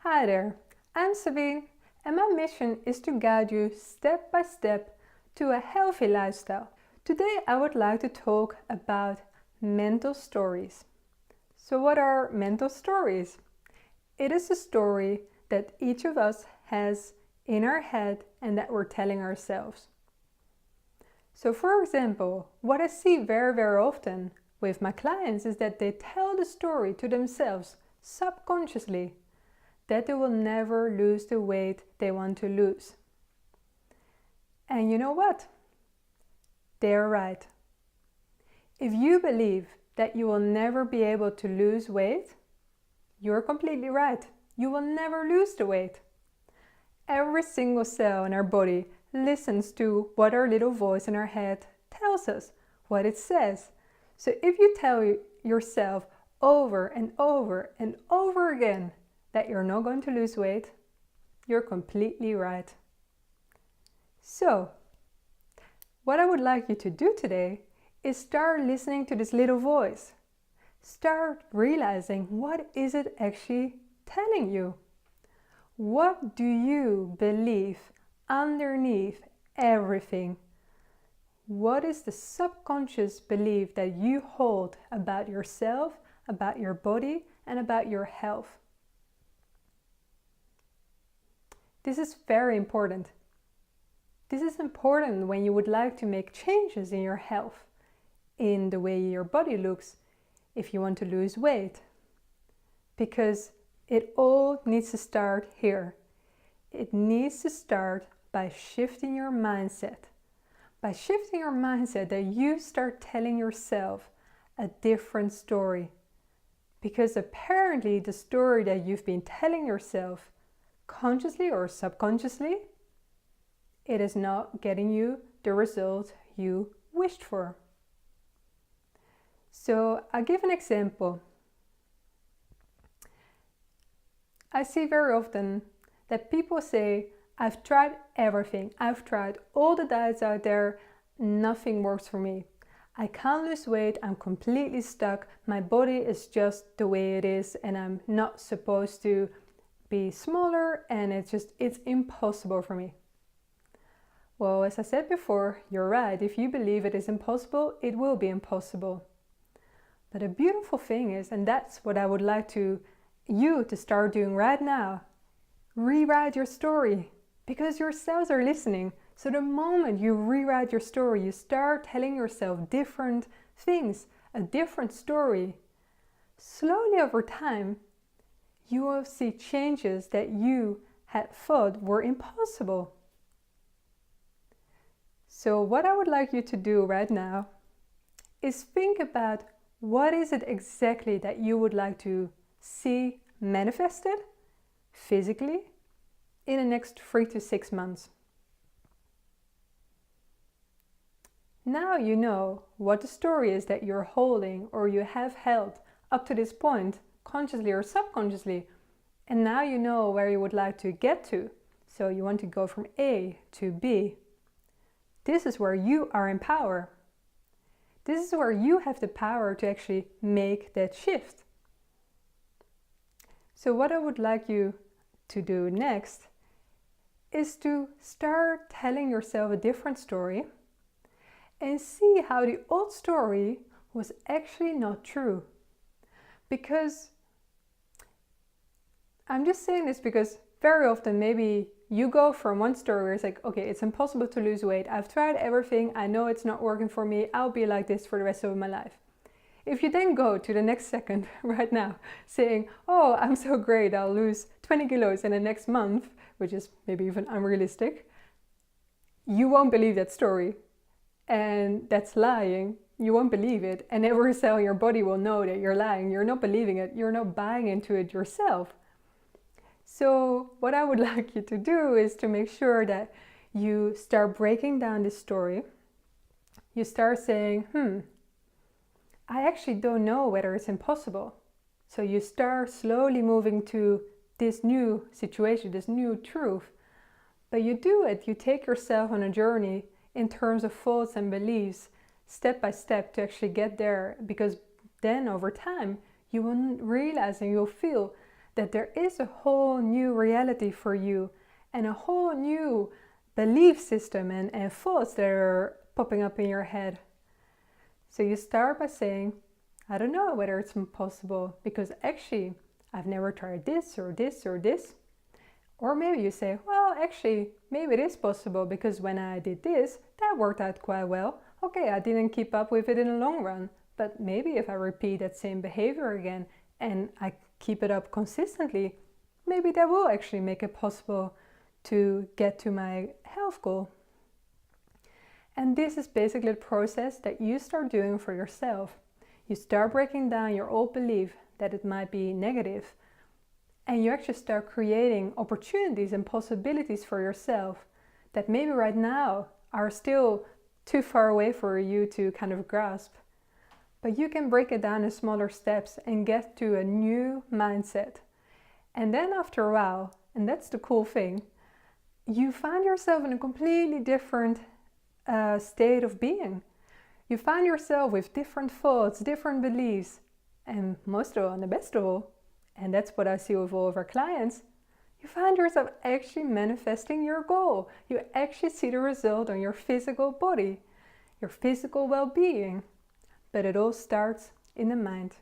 Hi there, I'm Sabine, and my mission is to guide you step by step to a healthy lifestyle. Today I would like to talk about mental stories. So what are mental stories? It is a story that each of us has in our head and that we're telling ourselves. So for example, what I see very often with my clients is that they tell the story to themselves subconsciously that they will never lose the weight they want to lose. And you know what? They're right. If you believe that you will never be able to lose weight, you're completely right. You will never lose the weight. Every single cell in our body listens to what our little voice in our head tells us, what it says. So if you tell yourself over and over again that you're not going to lose weight, you're completely right. So, what I would like you to do today is start listening to this little voice. Start realizing, what is it actually telling you? What do you believe underneath everything? What is the subconscious belief that you hold about yourself, about your body, and about your health? This is very important. This is important when you would like to make changes in your health, in the way your body looks, if you want to lose weight. Because it all needs to start here. It needs to start by shifting your mindset. By shifting your mindset, that you start telling yourself a different story. Because apparently the story that you've been telling yourself, consciously or subconsciously, it is not getting you the result you wished for. So I'll give an example. I see very often that people say, I've tried everything. I've tried all the diets out there. Nothing works for me. I can't lose weight. I'm completely stuck. My body is just the way it is and I'm not supposed to be smaller, and it's impossible for me. Well, as I said before, you're right. If you believe it is impossible, it will be impossible. But the beautiful thing is, and that's what I would like you to start doing right now, rewrite your story, because your cells are listening. So the moment you rewrite your story, you start telling yourself different things, a different story. Slowly over time, you will see changes that you had thought were impossible. So what I would like you to do right now is think about, what is it exactly that you would like to see manifested physically in the next 3 to 6 months. Now you know what the story is that you're holding or you have held up to this point, consciously or subconsciously, and now you know where you would like to get to. So you want to go from A to B. This is where you are in power. This is where you have the power to actually make that shift. So what I would like you to do next is to start telling yourself a different story and see how the old story was actually not true. Because I'm just saying this because very often maybe you go from one story where it's like, okay, it's impossible to lose weight. I've tried everything. I know it's not working for me. I'll be like this for the rest of my life. If you then go to the next second right now saying, oh, I'm so great, I'll lose 20 kilos in the next month, which is maybe even unrealistic, you won't believe that story. And that's lying. You won't believe it. And every cell in your body will know that you're lying. You're not believing it. You're not buying into it yourself. So what I would like you to do is to make sure that you start breaking down this story. You start saying, I actually don't know whether it's impossible. So you start slowly moving to this new situation, this new truth. But you do it, you take yourself on a journey in terms of thoughts and beliefs, step by step, to actually get there. Because then over time, you will realize and you'll feel that there is a whole new reality for you and a whole new belief system and thoughts that are popping up in your head. So you start by saying, I don't know whether it's possible because actually I've never tried this or this or this. Or maybe you say, well, actually, maybe it is possible because when I did this, that worked out quite well. Okay, I didn't keep up with it in the long run, but maybe if I repeat that same behavior again and I keep it up consistently, maybe that will actually make it possible to get to my health goal. And this is basically the process that you start doing for yourself. You start breaking down your old belief that it might be negative, and you actually start creating opportunities and possibilities for yourself that maybe right now are still too far away for you to kind of grasp. But you can break it down in smaller steps and get to a new mindset. And then after a while, and that's the cool thing, you find yourself in a completely different state of being. You find yourself with different thoughts, different beliefs, and most of all, and the best of all, and that's what I see with all of our clients, you find yourself actually manifesting your goal. You actually see the result on your physical body, your physical well-being. But it all starts in the mind.